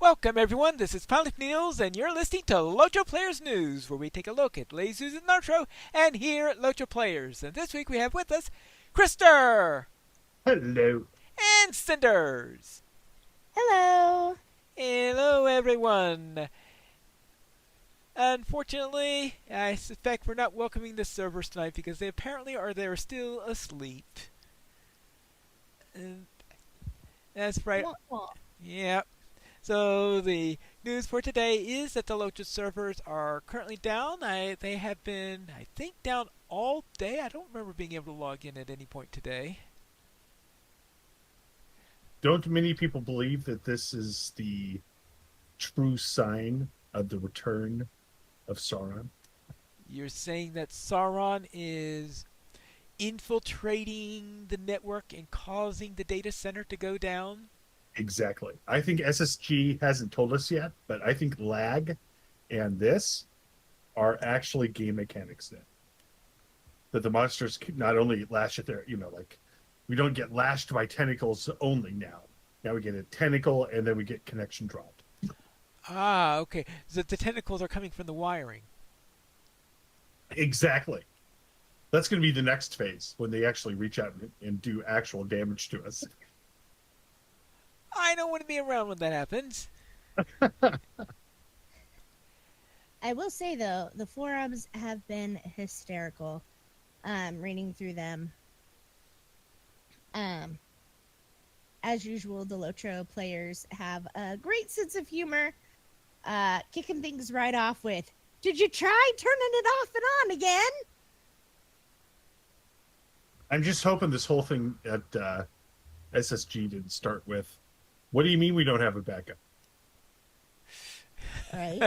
Welcome everyone, this is Pilot Niels and you're listening to LOTRO Players News, where we take a look at Lasers and LOTRO and here at LOTRO Players. And this week we have with us Krister Hello. and Cinders. Hello. Hello everyone. Unfortunately, I suspect we're not welcoming the servers tonight because they're still asleep. And that's right. Wah, wah. Yeah. So the news for today is that the LOTRO servers are currently down. They have been, I think, down all day. I don't remember being able to log in at any point today. Don't many people believe that this is the true sign of the return of Sauron? You're saying that Sauron is infiltrating the network and causing the data center to go down? Exactly. I think SSG hasn't told us yet, but I think lag and this are actually game mechanics then. That the monsters not only lash at like we don't get lashed by tentacles only now. Now we get a tentacle and then we get connection dropped. Ah, okay. So the tentacles are coming from the wiring. Exactly. That's going to be the next phase when they actually reach out and do actual damage to us. I don't want to be around when that happens. I will say though, the forums have been hysterical. Reading through them. As usual, the LOTRO players have a great sense of humor, kicking things right off with, "Did you try turning it off and on again?" I'm just hoping this whole thing at SSG didn't start with, "What do you mean we don't have a backup?" Right?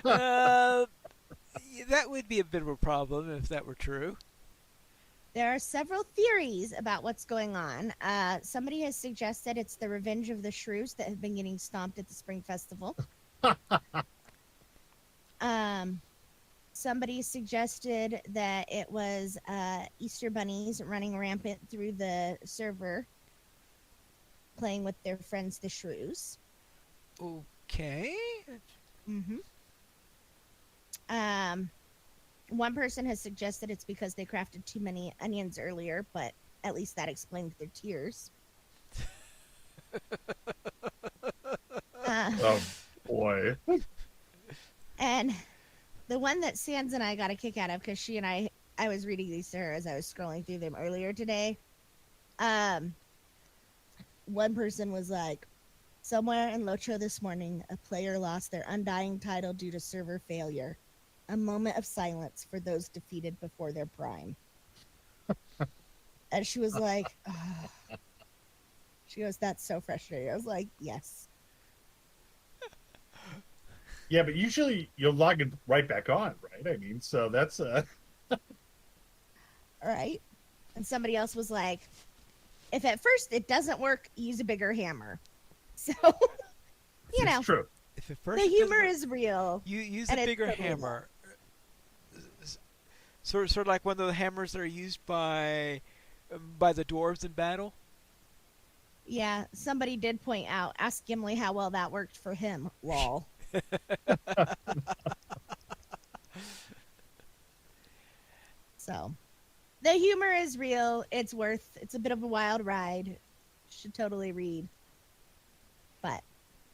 uh, that would be a bit of a problem if that were true. There are several theories about what's going on. Somebody has suggested it's the revenge of the Shrews that have been getting stomped at the Spring Festival. Somebody suggested that it was Easter bunnies running rampant through the server, playing with their friends, the Shrews. Okay. Mm-hmm. One person has suggested it's because they crafted too many onions earlier, but at least that explains their tears. Oh boy. And the one that Sans and I got a kick out of, because she and I was reading these to her as I was scrolling through them earlier today. One person was like, "Somewhere in LOTRO this morning, a player lost their undying title due to server failure. A moment of silence for those defeated before their prime." And she was like, "Oh." She goes, "That's so frustrating." I was like, yes. Yeah, but usually you'll log it right back on, right? I mean, so that's All right. And somebody else was like, "If at first it doesn't work, use a bigger hammer." So, you know, it's true. If at the first it doesn't humor work, is real. you use a and it's bigger totally hammer. Sort of like one of the hammers that are used by the dwarves in battle. Yeah, somebody did point out, ask Gimli how well that worked for him. Lol. So, the humor is real. It's a bit of a wild ride. Should totally read. But,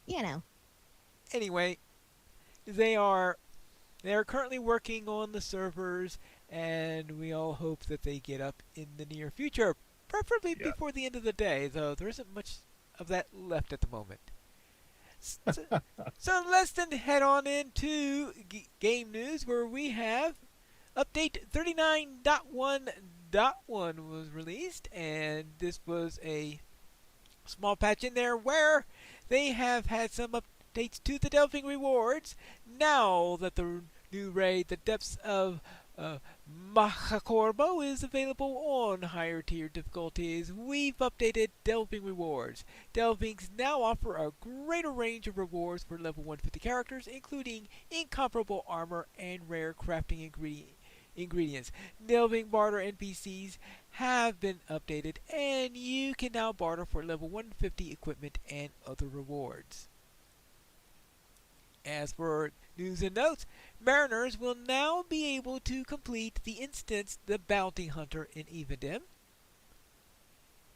you know. Anyway, they are currently working on the servers, and we all hope that they get up in the near future, preferably Yeah. before the end of the day. Though there isn't much of that left at the moment. So, so let's then head on into game news, where we have update 39.1.1 was released, and this was a small patch in there where they have had some updates to the delving rewards. Now that the new raid, The Depths of Mahakorbo, is available on higher tier difficulties, we've updated delving rewards. Delvings now offer a greater range of rewards for level 150 characters, including incomparable armor and rare crafting ingredients. Delving barter NPCs have been updated, and you can now barter for level 150 equipment and other rewards. As for news and notes, mariners will now be able to complete the instance The Bounty Hunter in Evadim.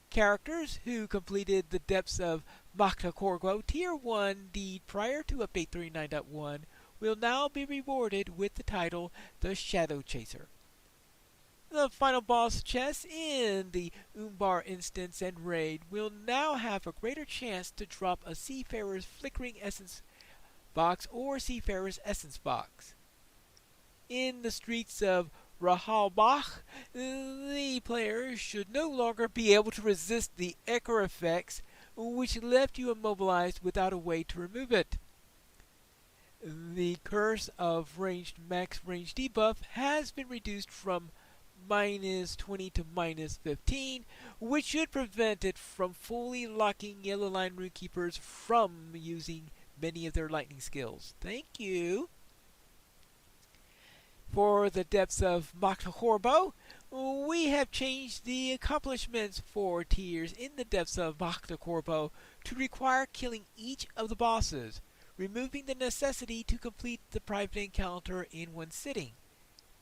Characters who completed the depths of Makta Korgo Tier 1 deed prior to Update 39.1 will now be rewarded with the title The Shadow Chaser. The final boss chests in the Umbar instance and raid will now have a greater chance to drop a Seafarer's Flickering Essence box or Seafarer's Essence box. In the streets of Rahalbach, the player should no longer be able to resist the Echo effects, which left you immobilized without a way to remove it. The curse of ranged max range debuff has been reduced from -20 to -15, which should prevent it from fully locking Yellow Line Runekeepers from using many of their lightning skills. Thank you. For the depths of Makta we have changed the accomplishments for tiers in the depths of Makta to require killing each of the bosses, removing the necessity to complete the private encounter in one sitting.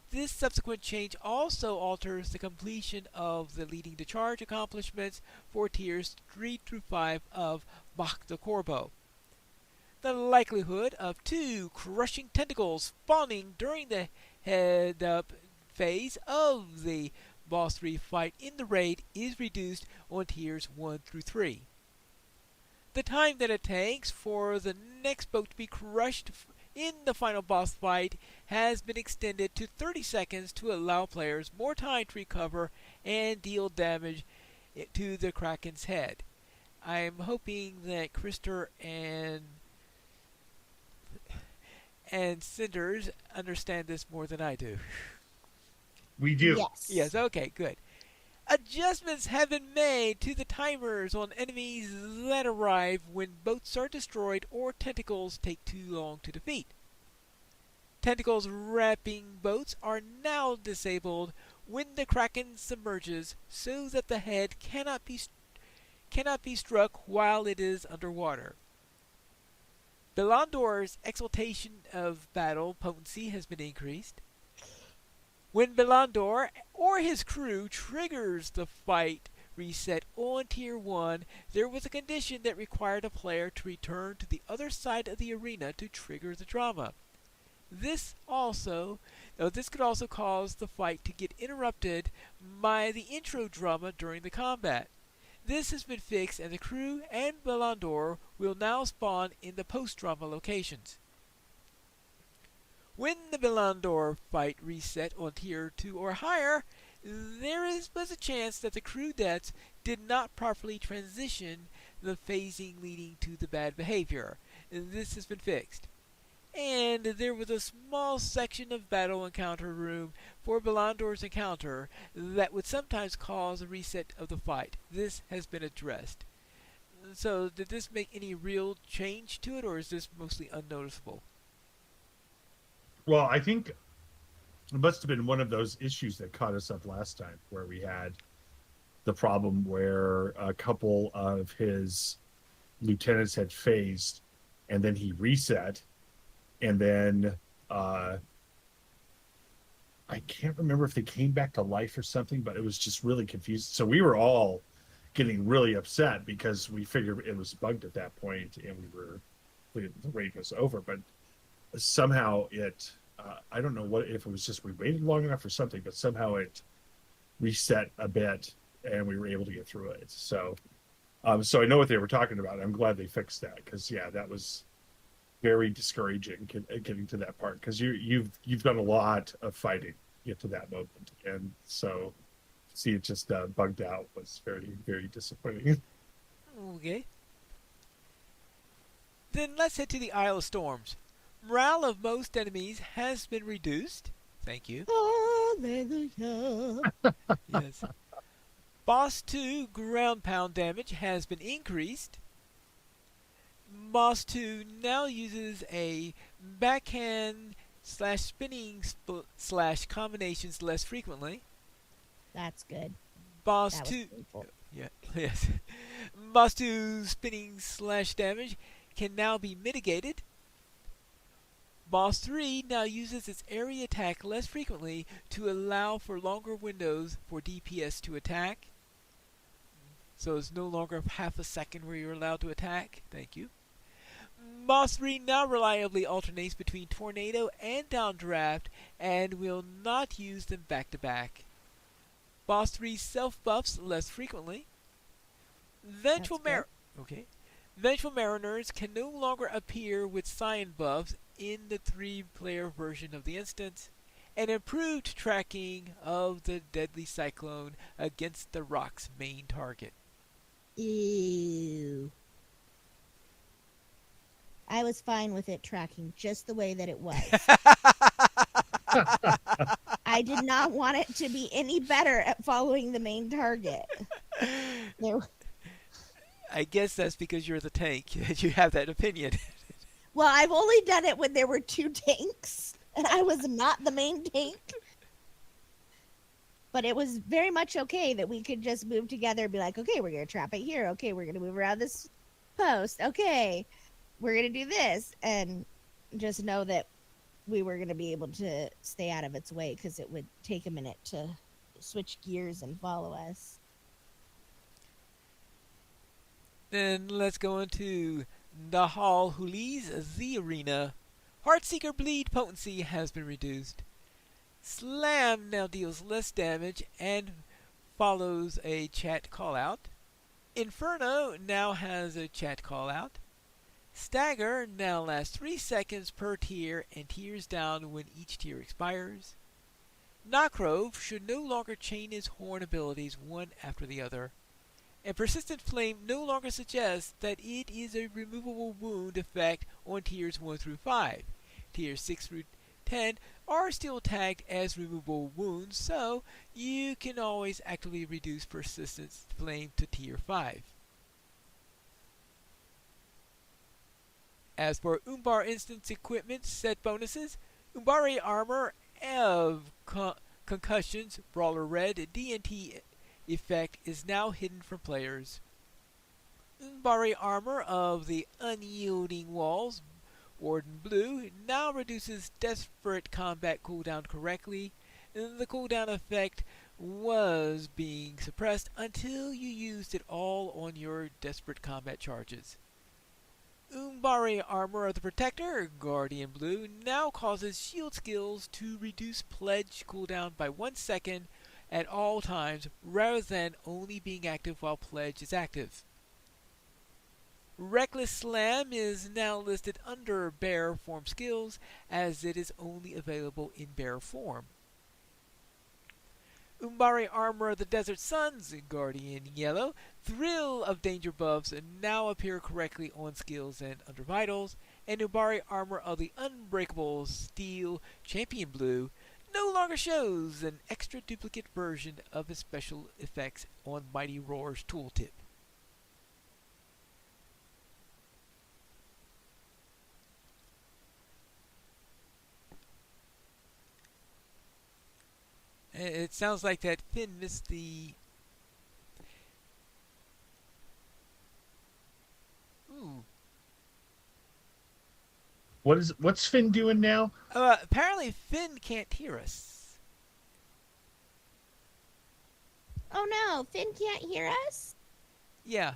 This subsequent change also alters the completion of the leading to charge accomplishments for tiers 3 through 5 of Makta. The likelihood of 2 crushing tentacles spawning during the head-up phase of the boss 3 fight in the raid is reduced on tiers 1 through 3. The time that it takes for the next boat to be crushed in the final boss fight has been extended to 30 seconds to allow players more time to recover and deal damage to the Kraken's head. I'm hoping that Krister and Cinders understand this more than I do. We do. Yes. Yes, okay, good. Adjustments have been made to the timers on enemies that arrive when boats are destroyed or tentacles take too long to defeat. Tentacles wrapping boats are now disabled when the Kraken submerges so that the head cannot be struck while it is underwater. Belandor's exaltation of battle potency has been increased. When Belandor or his crew triggers the fight reset on Tier 1, there was a condition that required a player to return to the other side of the arena to trigger the drama. This could also cause the fight to get interrupted by the intro drama during the combat. This has been fixed, and the crew and Belandor will now spawn in the post-drama locations. When the Belandor fight reset on Tier 2 or higher, there was a chance that the crew deaths did not properly transition the phasing leading to the bad behavior. This has been fixed. And there was a small section of battle encounter room for Belandor's encounter that would sometimes cause a reset of the fight. This has been addressed. So, did this make any real change to it, or is this mostly unnoticeable? Well, I think it must have been one of those issues that caught us up last time, where we had the problem where a couple of his lieutenants had phased, and then he reset, and then I can't remember if they came back to life or something, but it was just really confusing. So we were all getting really upset because we figured it was bugged at that point, and the raid was over. But somehow it, I don't know if it was just we waited long enough or something, but somehow it reset a bit, and we were able to get through it. So I know what they were talking about. I'm glad they fixed that, because that was very discouraging getting to that part, because you've done a lot of fighting to get to that moment, and so see it just bugged out was very, very disappointing. Okay. Then let's head to the Isle of Storms. Morale of most enemies has been reduced. Thank you. Hallelujah. Yes. Boss 2 ground pound damage has been increased. Boss 2 now uses a backhand /spinning / combinations less frequently. That's good. Boss That was 2. painful. Yeah, yes. Boss 2 spinning slash damage can now be mitigated. Boss 3 now uses its area attack less frequently to allow for longer windows for DPS to attack. So it's no longer half a second where you're allowed to attack. Thank you. Boss 3 now reliably alternates between Tornado and Downdraft and will not use them back to back. Boss 3 self buffs less frequently. Vengeful That's Okay. Vengeful Mariners can no longer appear with Cyan buffs in the 3-player version of the instance, and improved tracking of the Deadly Cyclone against the rock's main target. Ew. I was fine with it tracking just the way that it was. I did not want it to be any better at following the main target. There, I guess that's because you're the tank that you have that opinion. well, I've only done it when there were 2 tanks, and I was not the main tank. But it was very much okay that we could just move together and be like, okay, we're going to trap it here. Okay, we're going to move around this post. Okay, we're going to do this. And just know that we were going to be able to stay out of its way because it would take a minute to switch gears and follow us. Then let's go into Nahal Huli's Z Arena. Heartseeker Bleed potency has been reduced. Slam now deals less damage and follows a chat callout. Inferno now has a chat callout. Stagger now lasts 3 seconds per tier and tears down when each tier expires. Knockgrove should no longer chain his horn abilities one after the other. And Persistent Flame no longer suggests that it is a removable wound effect on tiers 1 through 5. Tiers 6 through 10 are still tagged as removable wounds, so you can always actively reduce Persistent Flame to tier 5. As for Umbar instance equipment set bonuses, Umbari armor of concussions, Brawler Red, DNT effect is now hidden from players. Umbari armor of the Unyielding Walls, Warden Blue, now reduces Desperate Combat cooldown correctly. The cooldown effect was being suppressed until you used it all on your Desperate Combat charges. Umbari armor of the Protector, Guardian Blue, now causes shield skills to reduce pledge cooldown by 1 second at all times rather than only being active while pledge is active. Reckless Slam is now listed under bear form skills as it is only available in bear form. Umbari armor of the Desert Suns, Guardian Yellow, Thrill of Danger buffs now appear correctly on skills and under vitals, and Umbari armor of the Unbreakable Steel, Champion Blue, no longer shows an extra duplicate version of his special effects on Mighty Roar's tooltip. It sounds like that Finn missed the... Ooh. What's Finn doing now? Apparently Finn can't hear us. Oh no, Finn can't hear us? Yeah.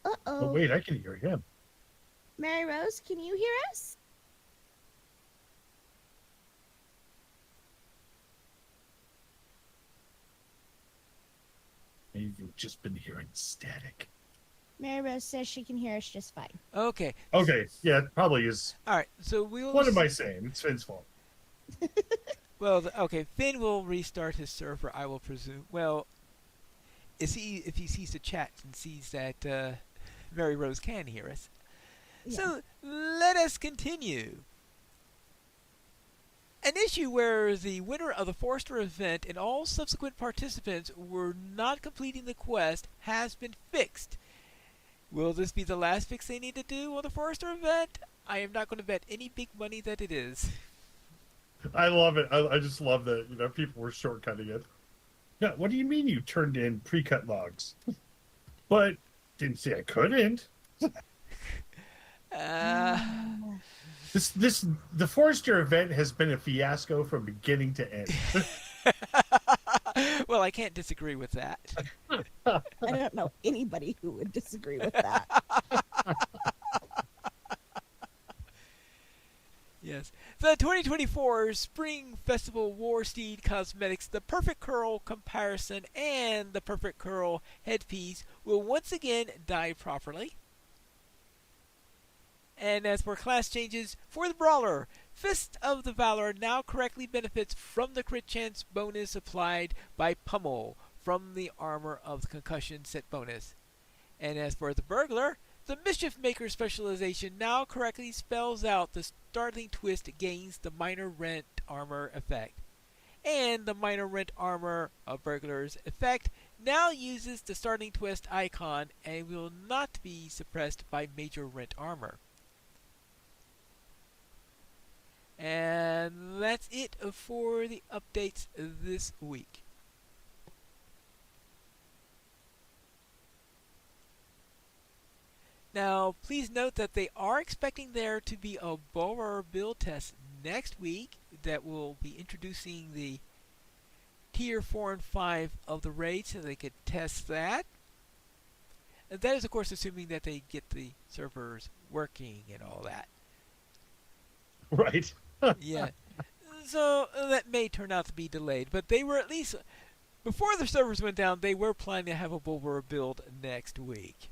Oh Uh-oh. wait, I can hear him. Mary Rose, can you hear us? Maybe you've just been hearing static. Mary Rose says she can hear us just fine. Okay. Okay, yeah, it probably is. All right. So we'll... What am I saying? It's Finn's fault. Well, okay. Finn will restart his server, I will presume. Well, if he sees the chat and sees that Mary Rose can hear us. Yeah. So let us continue. An issue where the winner of the Forester event and all subsequent participants were not completing the quest has been fixed. Will this be the last fix they need to do on the Forester event? I am not going to bet any big money that it is. I love it. I just love that people were shortcutting it. No, what do you mean you turned in pre-cut logs? But didn't say I couldn't. Uh, The Forester event has been a fiasco from beginning to end. well, I can't disagree with that. I don't know anybody who would disagree with that. Yes. The 2024 Spring Festival War Steed Cosmetics, the Perfect Curl Comparison, and the Perfect Curl Headpiece will once again die properly. And as for class changes, for the Brawler, Fist of the Valor now correctly benefits from the crit chance bonus applied by Pummel from the Armor of the Concussion set bonus. And as for the Burglar, the Mischief Maker specialization now correctly spells out the startling twist gains the minor rent armor effect. And the minor rent armor of Burglar's effect now uses the startling twist icon and will not be suppressed by major rent armor. And that's it for the updates this week. Now, please note that they are expecting there to be a borrower build test next week that will be introducing the Tier 4 and 5 of the raid so they could test that. And that is, of course, assuming that they get the servers working and all that. Right. Yeah. So that may turn out to be delayed, but they were at least, before the servers went down, they were planning to have a borrower build next week.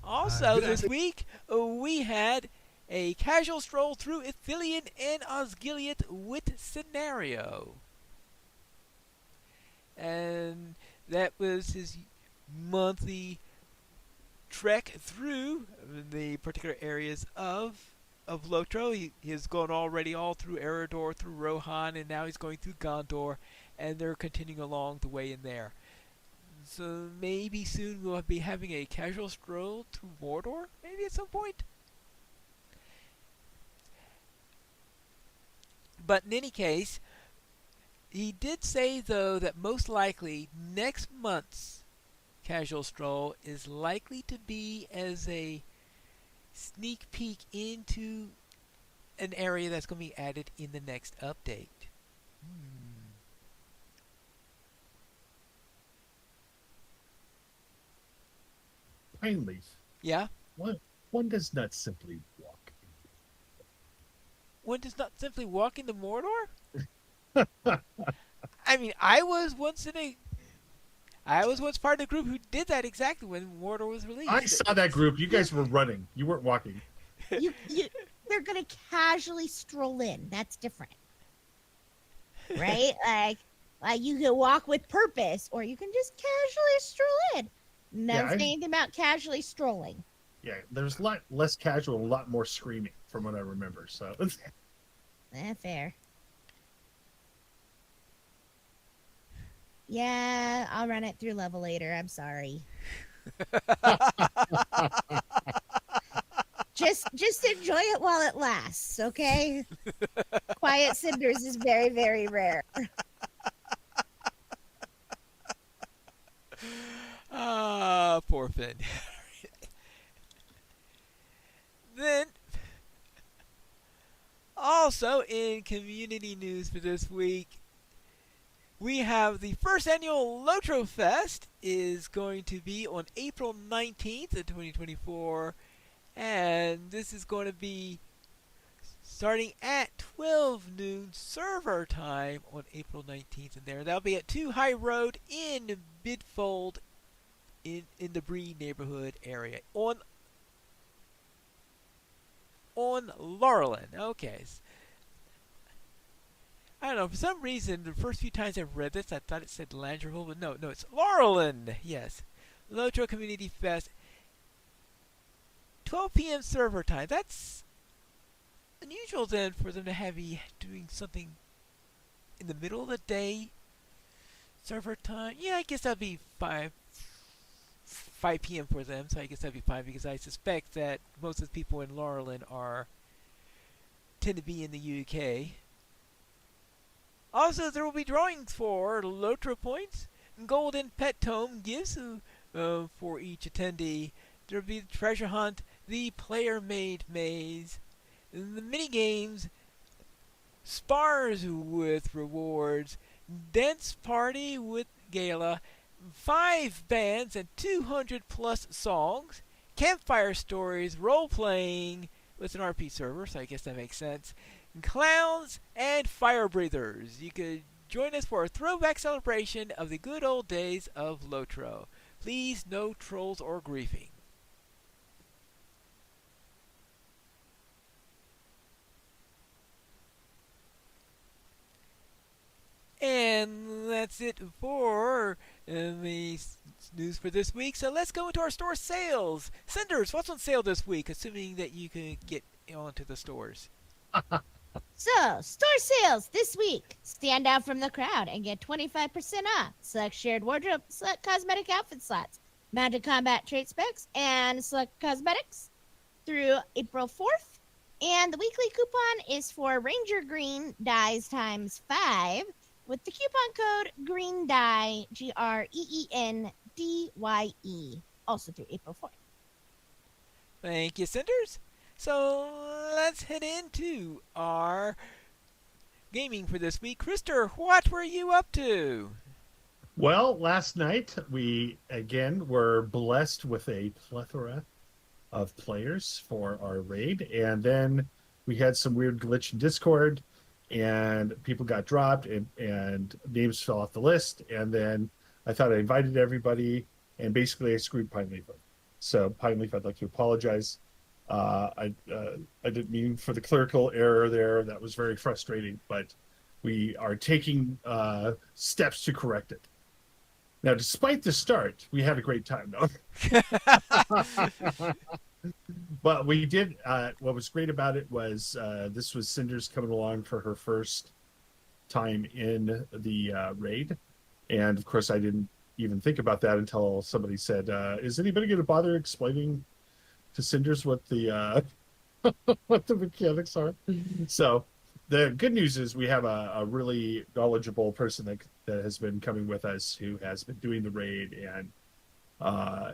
Also, this week, we had a casual stroll through Ithilien and Osgiliath with scenario. And that was his monthly trek through the particular areas of LOTRO. He has gone already all through Eredor, through Rohan, and now he's going through Gondor, and they're continuing along the way in there. So maybe soon we'll be having a casual stroll to Mordor, maybe at some point. But in any case, he did say, though, that most likely next month's casual stroll is likely to be as a sneak peek into an area that's going to be added in the next update. Pine Leaf. Yeah? One does not simply walk. One does not simply walk into Mordor? I mean, I was once part of the group who did that exactly when Mordor was released. I saw that group. You guys were running. You weren't walking. They're gonna casually stroll in. That's different, right? like you can walk with purpose, or you can just casually stroll in. Never say anything about casually strolling. Yeah, there's a lot less casual, a lot more screaming from what I remember. So, Fair. Yeah, I'll run it through level later. I'm sorry. Just enjoy it while it lasts, okay? Quiet Cinders is very, very rare. Ah, poor Finn. Then, also in community news for this week, we have the first annual LOTRO Fest is going to be on April 19th of 2024, and this is going to be starting at 12 noon server time on April 19th and there. That'll be at 2 High Road in Bidfold in the Bree neighborhood area on Laurelin. Okay. I don't know, for some reason the first few times I read this I thought it said Langerville, but no, it's Laurelin. Yes. LOTRO Community Fest. 12 p.m. server time. That's unusual then for them to have you doing something in the middle of the day server time. Yeah, I guess that'd be 5 p.m. for them, so I guess that'd be fine because I suspect that most of the people in Laurelin tend to be in the UK. Also, there will be drawings for LOTRO points, golden pet tome gifts for each attendee. There will be the treasure hunt, the player-made maze, the mini games, spars with rewards, dance party with gala, 5 bands and 200 plus songs, campfire stories, role playing with an RP server, so I guess that makes sense, clowns, and fire breathers. You could join us for a throwback celebration of the good old days of LOTRO. Please, no trolls or griefing. And that's it for the news for this week. So let's go into our store sales. Cinders, what's on sale this week, assuming that you can get onto the stores? So, store sales this week. Stand out from the crowd and get 25% off. Select shared wardrobe, select cosmetic outfit slots, mounted combat trait specs, and select cosmetics through April 4th. And the weekly coupon is for Ranger Green dyes times 5 with the coupon code GREENDYE, GREENDYE, also through April 4th. Thank you, Cinders. So let's head into our gaming for this week. Krister, what were you up to? Well, last night we again were blessed with a plethora of players for our raid, and then we had some weird glitch in Discord, and people got dropped, and names fell off the list, and then I thought I invited everybody, and basically I screwed Pine Leaf. So Pine Leaf, I'd like to apologize. I didn't mean for the clerical error there. That was very frustrating, but we are taking steps to correct it. Now, despite the start, we had a great time, though. But we did. What was great about it was this was Cinders coming along for her first time in the raid, and of course, I didn't even think about that until somebody said, "Is anybody going to bother explaining to Cinders what the what the mechanics are?" So the good news is we have a really knowledgeable person that has been coming with us, who has been doing the raid and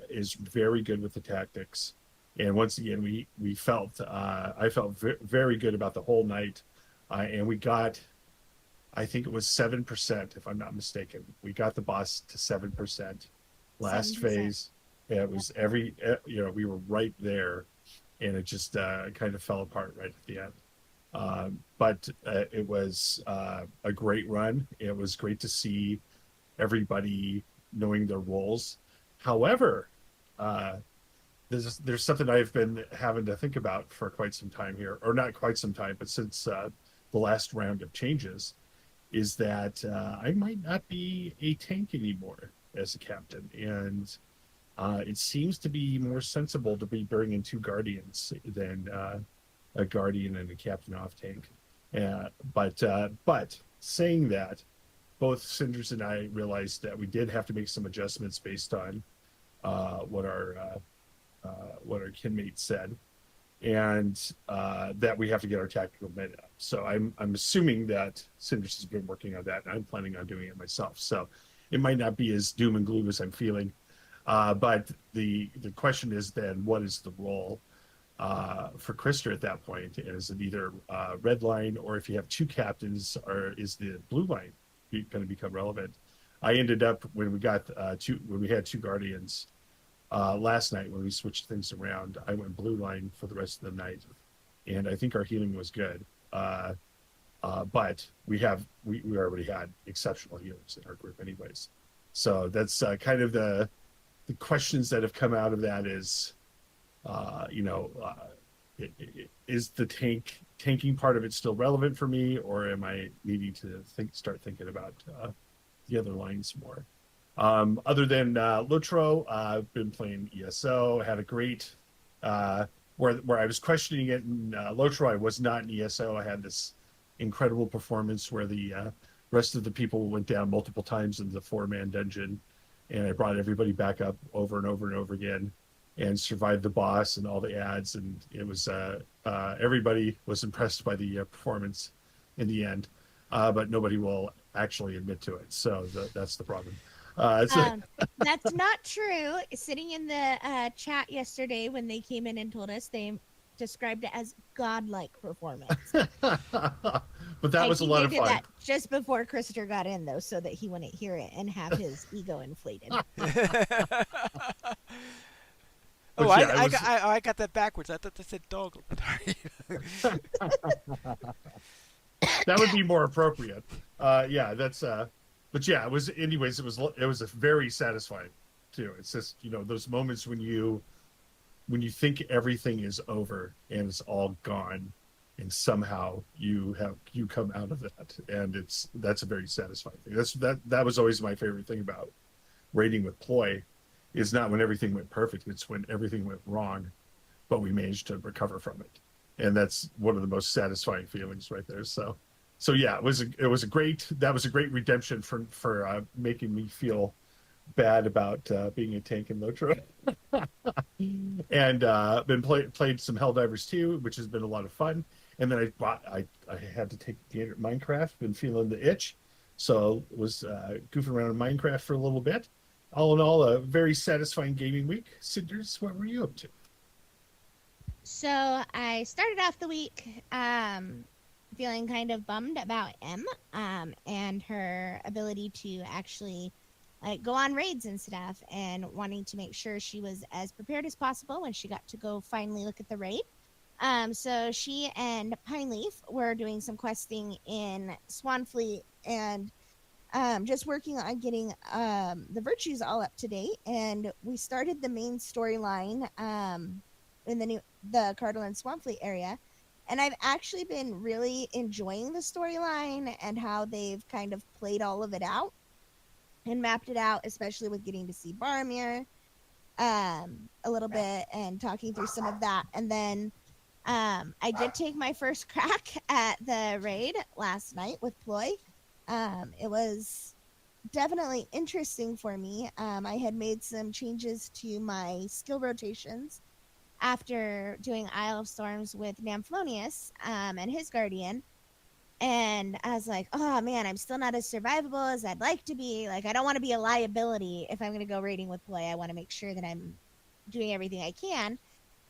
is very good with the tactics. And once again, we felt I felt very good about the whole night, and we got, I think it was 7%, if I'm not mistaken. We got the boss to 7% last 7%. phase. It was we were right there, and it just kind of fell apart right at the end. But it was a great run. It was great to see everybody knowing their roles. However, there's something I've been having to think about for quite some time here, or not quite some time, but since the last round of changes, is that I might not be a tank anymore as a captain, and it seems to be more sensible to be bringing 2 guardians than a guardian and a captain off tank. But saying that, both Cinders and I realized that we did have to make some adjustments based on what our kinmates said, and that we have to get our tactical meta up. So I'm assuming that Cinders has been working on that, and I'm planning on doing it myself. So it might not be as doom and gloom as I'm feeling, but the question is then, what is the role for Krister at that point? Is it either red line, or if you have 2 captains, or is the blue line going to become relevant? I ended up, when we had 2 guardians last night, when we switched things around, I went blue line for the rest of the night, and I think our healing was good. But we already had exceptional healers in our group anyways. So that's kind of the questions that have come out of that is, is the tanking part of it still relevant for me, or am I needing to start thinking about the other lines more? Other than LOTRO, I've been playing ESO. Had a great where I was questioning it in LOTRO. I was not in ESO. I had this incredible performance where the rest of the people went down multiple times in the 4-man dungeon, and I brought everybody back up over and over and over again, and survived the boss and all the ads, and it was everybody was impressed by the performance in the end. but nobody will actually admit to it. So that's the problem. It's Um, that's not true. Sitting in the chat yesterday when they came in and told us, they described it as godlike performance. but that I was a think lot they of did fun. that just before Krister got in, though, so that he wouldn't hear it and have his ego inflated. Oh, But yeah, it was. I got that backwards. I thought they said dog. That would be more appropriate. Yeah, that's. But yeah, it was. Anyways, it was a very satisfying too. It's just those moments when you think everything is over and it's all gone, and somehow you come out of that, and that's a very satisfying thing. That was always my favorite thing about raiding with ploy, is not when everything went perfect. It's when everything went wrong, but we managed to recover from it, and that's one of the most satisfying feelings right there. So yeah, it was a great redemption for making me feel bad about being a tank in LOTRO. And played some Helldivers 2, which has been a lot of fun. And then I had to take Minecraft, been feeling the itch, so was goofing around in Minecraft for a little bit. All in all, a very satisfying gaming week. Cinders, what were you up to? So I started off the week feeling kind of bummed about M and her ability to actually go on raids and stuff, and wanting to make sure she was as prepared as possible when she got to go finally look at the raid. So she and Pineleaf were doing some questing in Swanfleet and just working on getting the virtues all up to date. And we started the main storyline in the Cardinal and Swanfleet area. And I've actually been really enjoying the storyline and how they've kind of played all of it out and mapped it out, especially with getting to see Barmir a little bit and talking through some of that. And then I did take my first crack at the raid last night with Ploy. It was definitely interesting for me. I had made some changes to my skill rotations after doing Isle of Storms with Namflonius and his guardian. And I was like, oh man, I'm still not as survivable as I'd like to be. Like, I don't want to be a liability if I'm going to go raiding with Ploy. I want to make sure that I'm doing everything I can.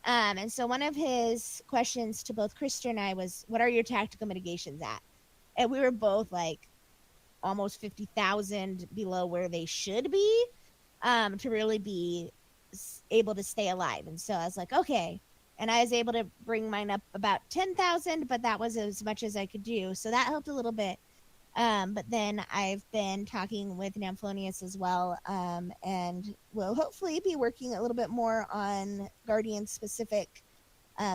And so one of his questions to both Krister and I was, what are your tactical mitigations at? And we were both like almost 50,000 below where they should be to really be able to stay alive. And so I was like, okay. And I was able to bring mine up about 10,000, but that was as much as I could do. So that helped a little bit. But then I've been talking with Namflonius as well, and will hopefully be working a little bit more on Guardian-specific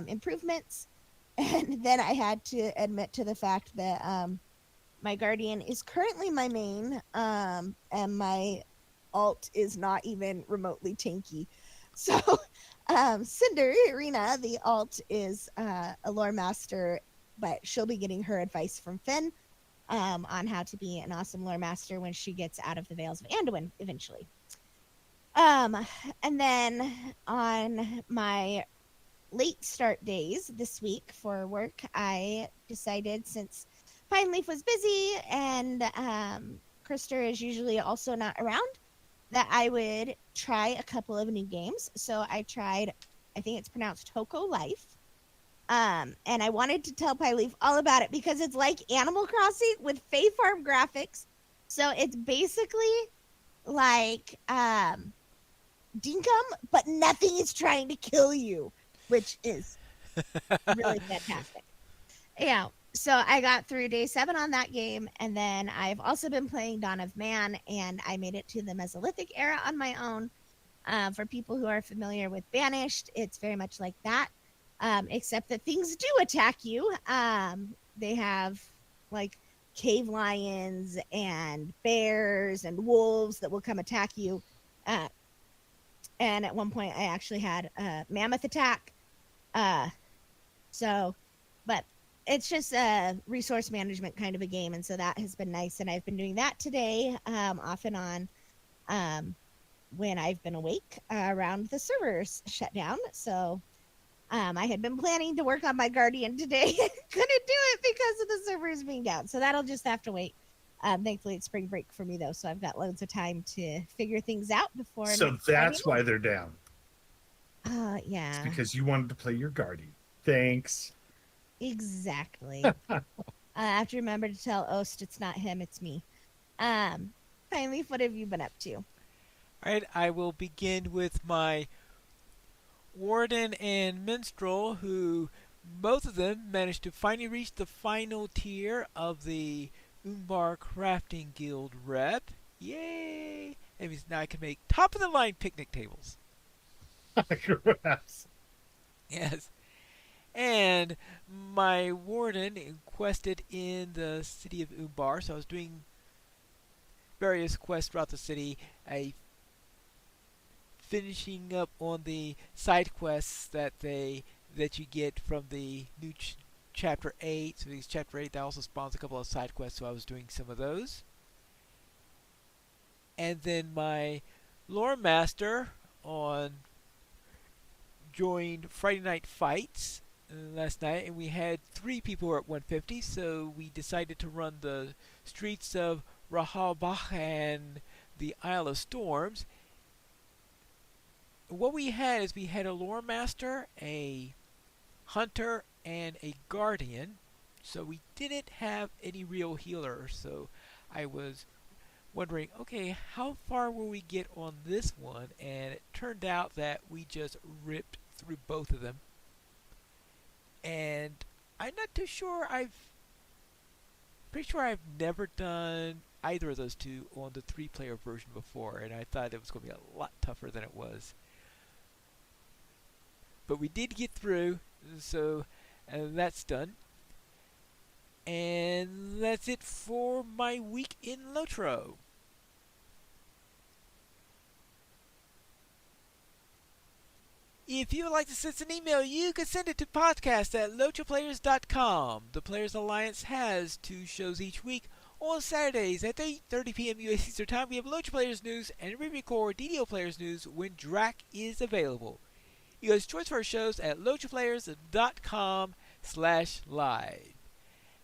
improvements. And then I had to admit to the fact that my Guardian is currently my main, and my alt is not even remotely tanky. So Cinder Arena, the alt, is a lore master, but she'll be getting her advice from Finn on how to be an awesome lore master when she gets out of the Vales of Anduin eventually. And then on my late start days this week for work, I decided, since Pineleaf was busy and Krister is usually also not around, that I would try a couple of new games. So I tried, I think it's pronounced Hoko Life. And I wanted to tell Pineleaf all about it because it's like Animal Crossing with Fae Farm graphics. So it's basically like Dinkum, but nothing is trying to kill you, which is really fantastic. Yeah. So I got through day 7 on that game, and then I've also been playing Dawn of Man, and I made it to the Mesolithic era on my own. For people who are familiar with Banished, it's very much like that, except that things do attack you. They have like cave lions and bears and wolves that will come attack you. And at one point, I actually had a mammoth attack. But it's just a resource management kind of a game, and so that has been nice. And I've been doing that today, off and on, when I've been awake around the servers shut down. So I had been planning to work on my Guardian today. Couldn't do it because of the servers being down. So that'll just have to wait. Thankfully, it's spring break for me, though. So I've got loads of time to figure things out before So next Friday that's why they're down. night. It's Yeah, because you wanted to play your Guardian. Thanks. exactly. I have to remember to tell Ost it's not him, it's me. Um, Finally, what have you been up to? Alright, I will begin with my Warden and Minstrel, who both of them managed to finally reach the final tier of the Umbar Crafting Guild rep. Yay! That means now I can make top of the line picnic tables. Congrats. Yes. And my warden quested in the city of Umbar, so I was doing various quests throughout the city. I finishing up on the side quests that you get from the new chapter 8. So these chapter 8 that also spawns a couple of side quests, so I was doing some of those. And then my lore master on joined Friday Night Fights last night, and we had 3 people who were at 150, so we decided to run the streets of Rahalbach and the Isle of Storms. What we had is we had a lore master, a hunter, and a guardian, so we didn't have any real healers. So I was wondering, okay, how far will we get on this one? And it turned out that we just ripped through both of them. And I'm not too sure pretty sure I've never done either of those two on the 3-player version before, and I thought it was going to be a lot tougher than it was. But we did get through, so that's done. And that's it for my week in LOTRO. If you would like to send us an email, you can send it to podcast@lotroplayers.com. The Players Alliance has 2 shows each week. On Saturdays at 8:30 p.m. U.S. Eastern Time, we have LOTRO Players News and re-record DDO Players News when DRAC is available. You guys choice for our shows at lotroplayers.com/live.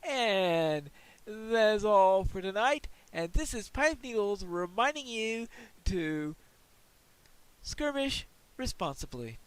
And that's all for tonight. And this is Pipe Needles reminding you to skirmish responsibly.